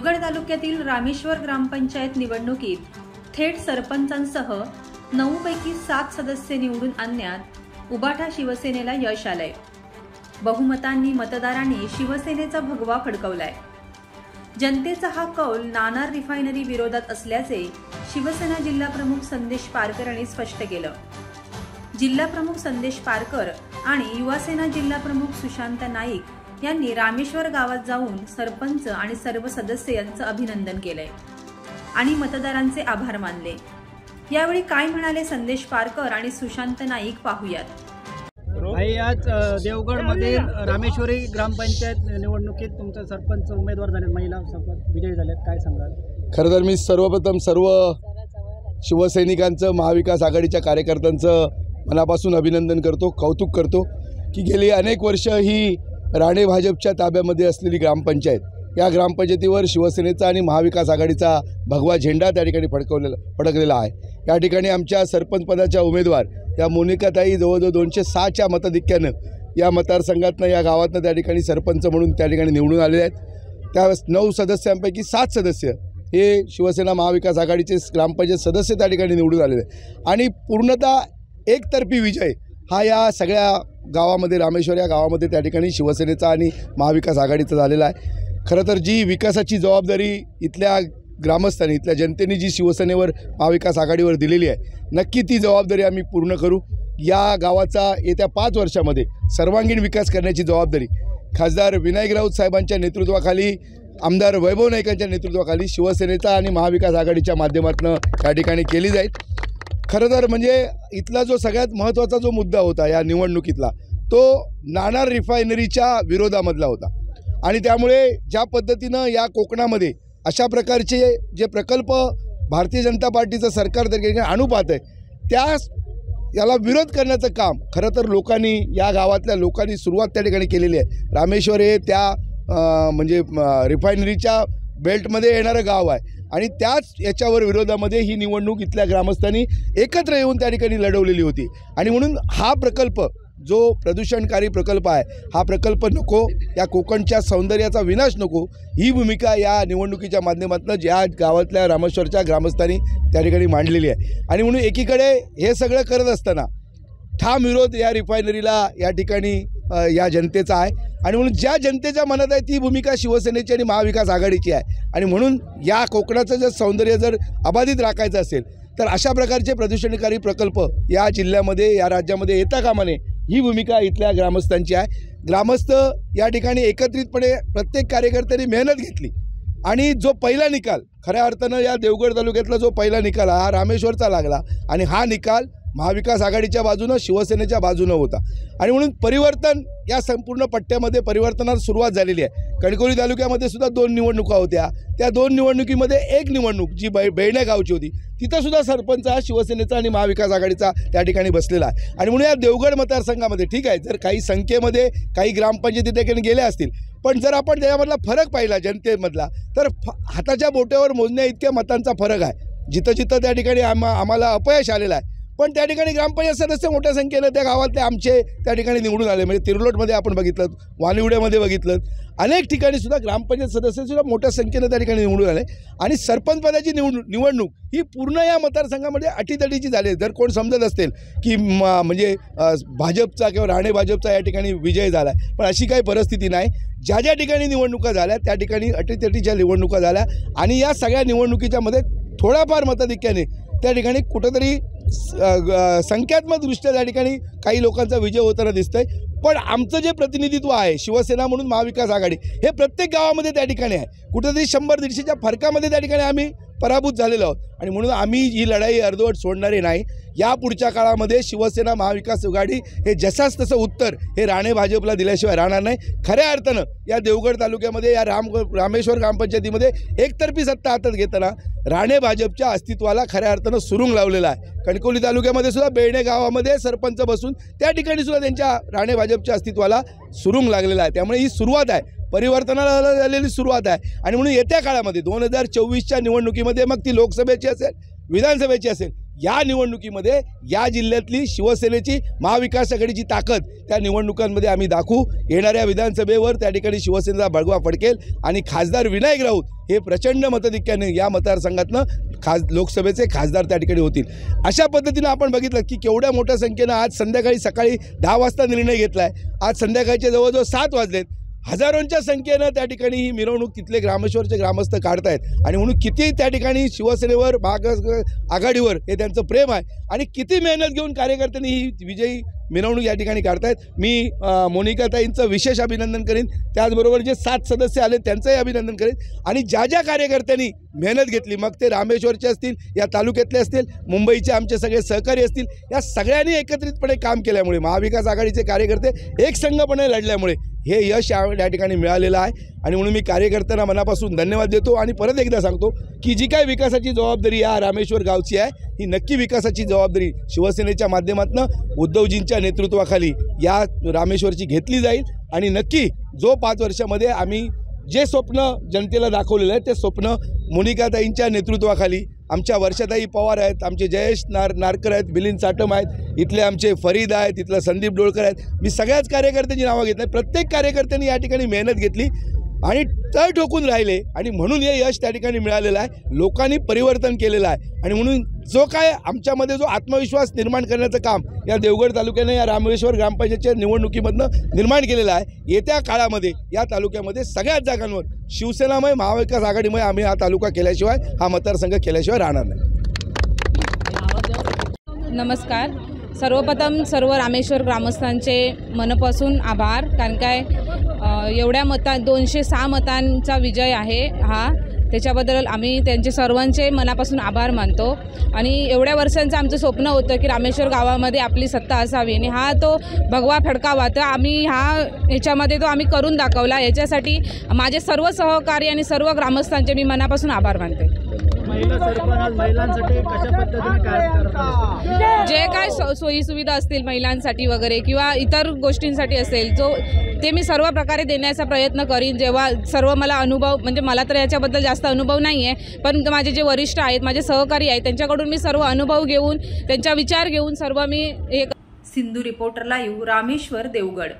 देवगड तालुक्यातील रामेश्वर ग्रामपंचायत निवडणुकीत थेट सरपंचांसह 9 पैकी 7 सदस्य निवडून आणण्यात उबाटा शिवसेनेला यश आलंय। बहुमतांनी मतदारांनी शिवसेनेचा भगवा फडकवलाय। जनतेचा हा कौल नाणार रिफायनरी विरोधात असल्याचे शिवसेना जिल्हा प्रमुख संदेश पारकर यांनी स्पष्ट केलं। जिल्हा प्रमुख संदेश पारकर आणि युवासेना जिल्हा प्रमुख सुशांत नाईक यांनी रामेश्वर गावात जाऊन सरपंच आणि सर्व सदस्य यांचं अभिनंदन केलंय आणि मतदारांचे आभार मानले। यावेळी काय म्हणाले संदेश पारकर आणि सुशांत नाईक पाहूयात। आज देवगडमध्ये रामेश्वरी ग्रामपंचायत निवडणुकीत तुमचा सरपंच उमेदवार झाले, महिला सरपंच विजयी झालेत, काय सांगाल? खरं तर मी सर्वप्रथम सर्व शिवसैनिकांचं, महाविकास आघाडीच्या कार्यकर्त्यांचं मनापासून अभिनंदन करतो, कौतुक करतो की गेली अनेक वर्ष ही राणे भाजपच्या ताब्यामध्ये असलेली ग्रामपंचायत, या ग्रामपंचायतीवर शिवसेनेचा आणि महाविकास आघाडीचा भगवा झेंडा त्या ठिकाणी फडकलेला आहे। या ठिकाणी आमच्या सरपंच पदाच्या उमेदवार या मोनिकाताई जवळजवळ 206च्या मताधिक्यानं या मतदारसंघातनं, या गावातनं त्या ठिकाणी सरपंच म्हणून त्या ठिकाणी निवडून आलेले आहेत। त्या 9 सदस्यांपैकी 7 सदस्य हे शिवसेना महाविकास आघाडीचे ग्रामपंचायत सदस्य त्या ठिकाणी निवडून आलेले आहेत आणि पूर्णतः एकतर्फी विजय हा या सगळ्या गावामध्ये, रामेश्वर या गावामध्ये त्या ठिकाणी शिवसेनेचा आणि महाविकास आघाडीचा झालेला आहे। खरं तर जी विकासाची जबाबदारी इथल्या ग्रामस्थांनी, इथल्या जनतेने जी शिवसेनेवर, महाविकास आघाडीवर दिलेली आहे, नक्की ती जबाबदारी आम्ही पूर्ण करू। या गावाचा येत्या 5 वर्षामध्ये सर्वांगीण विकास करण्याची जबाबदारी खासदार विनायक राऊत साहेबांच्या नेतृत्वाखाली, आमदार वैभव नाईकांच्या नेतृत्वाखाली शिवसेनेचा आणि महाविकास आघाडीच्या माध्यमातून त्या ठिकाणी केली जाईल। खरं तर म्हणजे इथला जो सगळ्यात महत्त्वाचा जो मुद्दा होता या निवडणुकीतला, तो नाणार रिफायनरीच्या विरोधामधला होता आणि त्यामुळे ज्या पद्धतीनं या कोकणामध्ये अशा प्रकारचे जे प्रकल्प भारतीय जनता पार्टीचं सरकार त्या ठिकाणी आणू पाहत आहे, याला विरोध करण्याचं काम खरं तर लोकांनी, या गावातल्या लोकांनी सुरुवात त्या ठिकाणी केलेली आहे। रामेश्वर हे त्या म्हणजे रिफायनरीच्या बेल्टमध्ये येणारं गाव आहे आणि त्याच याच्यावर विरोधामध्ये ही निवडणूक इथल्या ग्रामस्थांनी एकत्र येऊन त्या ठिकाणी लढवलेली होती आणि म्हणून हा प्रकल्प, जो प्रदूषणकारी प्रकल्प आहे, हा प्रकल्प नको, या कोकणच्या सौंदर्याचा विनाश नको, ही भूमिका या निवडणुकीच्या माध्यमातून ज्या गावातल्या रामेश्वरच्या ग्रामस्थांनी त्या ठिकाणी मांडलेली आहे आणि म्हणून एकीकडे हे सगळं करत असताना ठाम विरोध या रिफायनरीला या ठिकाणी या जनतेचा आहे आणि म्हणून ज्या जनतेच्या मनात आहे ती भूमिका शिवसेनेची आणि महाविकास आघाडीची आहे आणि म्हणून या कोकणाचं जर सौंदर्य जर अबाधित राखायचं असेल तर अशा प्रकारचे प्रदूषणकारी प्रकल्प या जिल्ह्यामध्ये, या राज्यामध्ये येता कामा नये, ही भूमिका इथल्या ग्रामस्थांची आहे। ग्रामस्थ या ठिकाणी एकत्रितपणे प्रत्येक कार्यकर्त्यांनी मेहनत घेतली आणि जो पहिला निकाल, खऱ्या अर्थानं या देवगड तालुक्यातला जो पहिला निकाल हा रामेश्वरचा लागला आणि हा निकाल महाविकास आघाडीच्या बाजूनं, शिवसेनेच्या बाजूनं होता आणि म्हणून परिवर्तन या संपूर्ण पट्ट्यामध्ये परिवर्तनाला सुरुवात झालेली आहे। कणकवली तालुक्यामध्ये सुद्धा 2 निवडणुका होत्या, त्या 2 निवडणुकीमध्ये एक निवडणूक जी बेळणे गावची होती, तिथं सुद्धा सरपंच हा शिवसेनेचा आणि महाविकास आघाडीचा त्या ठिकाणी बसलेला आहे आणि म्हणून या देवगड मतदारसंघामध्ये ठीक आहे, जर काही संख्येमध्ये काही ग्रामपंचायती ठिकाणी गेल्या असतील, पण जर आपण त्याच्यामधला फरक पाहिला जनतेमधला, तर हाताच्या बोटावर मोजण्या इतक्या मतांचा फरक आहे। जिथं जिथं त्या ठिकाणी आम्हाला अपयश आलेलं आहे, पण त्या ठिकाणी ग्रामपंचायत सदस्य मोठ्या संख्येनं त्या गावातले आमचे त्या ठिकाणी निवडून आले। म्हणजे तिरलोटमध्ये आपण बघितलं, वानिवड्यामध्ये बघितलं, अनेक ठिकाणी सुद्धा ग्रामपंचायत सदस्यसुद्धा मोठ्या संख्येनं त्या ठिकाणी निवडून आले आणि सरपंच पदाची निवडणूक ही पूर्ण या मतदारसंघामध्ये अटीतटीची झाली। जर कोण समजत असेल की म्हणजे भाजपचा किंवा राणे भाजपचा या ठिकाणी विजय झाला आहे, पण अशी काही परिस्थिती नाही। ज्या ज्या ठिकाणी निवडणुका झाल्या त्या ठिकाणी अटीतटीच्या निवडणुका झाल्या आणि या सगळ्या निवडणुकीच्यामध्ये थोड्याफार मताधिक्याने त्या ठिकाणी कुठंतरी संख्यात्मकदृष्ट्या त्या ठिकाणी काही लोकांचा विजय होताना दिसतंय। पण आमचं जे प्रतिनिधित्व आहे शिवसेना म्हणून महाविकास आघाडी, हे प्रत्येक गावामध्ये त्या ठिकाणी आहे। कुठंतरी 100-150च्या फरकामध्ये त्या ठिकाणी आम्ही पराभूत झालेलो आहोत आणि म्हणून आम्ही ही लढाई अर्धवट सोडणारे नाही। या पुढच्या काळामध्ये शिवसेना महाविकास आघाडी हे जसाच तसं उत्तर हे राणे भाजपला दिल्याशिवाय राहणार नाही। खऱ्या अर्थानं या देवगड तालुक्यामध्ये, या रामेश्वर ग्रामपंचायतीमध्ये एकतर्फी सत्ता हातात घेताना राणे भाजपच्या अस्तित्वाला खऱ्या अर्थानं सुरुंग लावलेला आहे। कणकवली तालुक्यामध्ये सुद्धा बेळणे गावामध्ये सरपंच बसून त्या ठिकाणी सुद्धा त्यांच्या राणे भाजपच्या अस्तित्वाला सुरुंग लागलेला आहे। त्यामुळे ही सुरुवात आहे, परिवर्तनाला झालेली सुरुवात आहे आणि म्हणून येत्या काळामध्ये 2024च्या निवडणुकीमध्ये, मग ती लोकसभेची असेल, विधानसभेची असेल, या निवडणुकीमध्ये या जिल्ह्यातली शिवसेनेची महाविकास आघाडीची ताकद त्या निवडणुकांमध्ये आम्ही दाखवू. येणाऱ्या विधानसभेवर त्या ठिकाणी शिवसेनेचा भगवा फडकेल आणि खासदार विनायक राऊत हे प्रचंड मताधिक्याने या मतदारसंघातनं लोकसभेचे खासदार त्या ठिकाणी होतील. अशा पद्धतीनं आपण बघितलं की केवढ्या मोठ्या संख्येनं आज सकाळी 10 वाजता निर्णय घेतला आहे. आज संध्याकाळचे जवळजवळ 7 वाजलेत. हजारोंच्या संख्येनं त्या ठिकाणी ही मिरवणूक तिथले ग्रामेश्वरचे ग्रामस्थ काढतायत आणि म्हणून किती त्या ठिकाणी शिवसेनेवर आघाडीवर हे त्यांचं प्रेम आहे आणि किती मेहनत घेऊन कार्यकर्त्यांनी ही विजयी मिरवणूक या ठिकाणी काढतायत. मी मोनिकाताईंचं विशेष अभिनंदन करीन, त्याचबरोबर जे 7 सदस्य आले त्यांचंही अभिनंदन करीन आणि ज्या कार्यकर्त्यांनी मेहनत घेतली, मग ते रामेश्वरचे असतील, या तालुक्यातले असतील, मुंबईचे आमचे सगळे सहकारी असतील, या सगळ्यांनी एकत्रितपणे काम केल्यामुळे महाविकास आघाडीचे कार्यकर्ते एकसंघपणे लढल्यामुळे हे यश या ठिकाणी मिळालेलं आहे आणि म्हणून मी कार्यकर्त्यांना मनापासून धन्यवाद देतो आणि परत एकदा सांगतो की जी काय विकासाची जबाबदारी या रामेश्वर गावची आहे, ही नक्की विकासाची जबाबदारी शिवसेनेच्या माध्यमातून उद्धवजींच्या नेतृत्वाखाली या रामेश्वरची घेतली जाईल आणि नक्की जो 5 वर्षामध्ये आम्ही जे स्वप्न जनतेला दाखवलेलं आहे ते स्वप्न मोनिकाताईंच्या नेतृत्वाखाली आमच्या वर्षाताई पवार आहेत, आमचे जयेश नारकर आहेत, मिलिंद साटम आहेत, इथले आमचे फरीद आहेत, इथलं संदीप डोळकर आहेत, मी सगळ्याच कार्यकर्त्यांची नावं घेत नाही. प्रत्येक कार्यकर्त्यांनी या ठिकाणी मेहनत घेतली आणि तळ ठोकून राहिले आणि म्हणून हे यश त्या ठिकाणी मिळालेलं आहे. लोकांनी परिवर्तन केलेलं आहे आणि म्हणून जो काय आमच्यामध्ये जो आत्मविश्वास निर्माण करण्याचं काम या देवगड तालुक्याने या रामेश्वर ग्रामपंचायतच्या निवडणुकीमधनं निर्माण केलेलं आहे. येत्या काळामध्ये या तालुक्यामध्ये सगळ्याच जागांवर शिवसेनामय महाविकास आघाडीमुळे आम्ही हा तालुका केल्याशिवाय, हा मतदारसंघ केल्याशिवाय राहणार नाही. नमस्कार. सर्वप्रथम सर्व रामेश्वर ग्रामस्थांचे मनपासून आभार, कारण काय एवढ्या 206 मतांचा विजय आहे हा, त्याच्याबद्दल आम्ही त्यांचे सर्वांचे मनापासून आभार मानतो. आणि एवढ्या वर्षांचं आमचं स्वप्न होतं की रामेश्वर गावामध्ये आपली सत्ता असावी आणि हा तो भगवा फडकावा, तर आम्ही ह्याच्यामध्ये तो आम्ही करून दाखवला. याच्यासाठी माझे सर्व सहकारी आणि सर्व ग्रामस्थांचे मी मनापासून आभार मानते. महिलांसाठी कशा पद्धतीने काय करतात? जे काय सोयीसुविधा असतील महिलांसाठी वगैरे किंवा इतर गोष्टींसाठी असेल ते मी सर्व प्रकारे देण्याचा प्रयत्न करीन. जेव्हा सर्व मला अनुभव, म्हणजे मला तर याच्याबद्दल जास्त अनुभव नाही आहे, पण माझे जे वरिष्ठ आहेत, माझे सहकारी आहेत, त्यांच्याकडून मी सर्व अनुभव घेऊन, त्यांचा विचार घेऊन सर्व मी हे. Sindhu reporter live, Rameshwar, Devgad.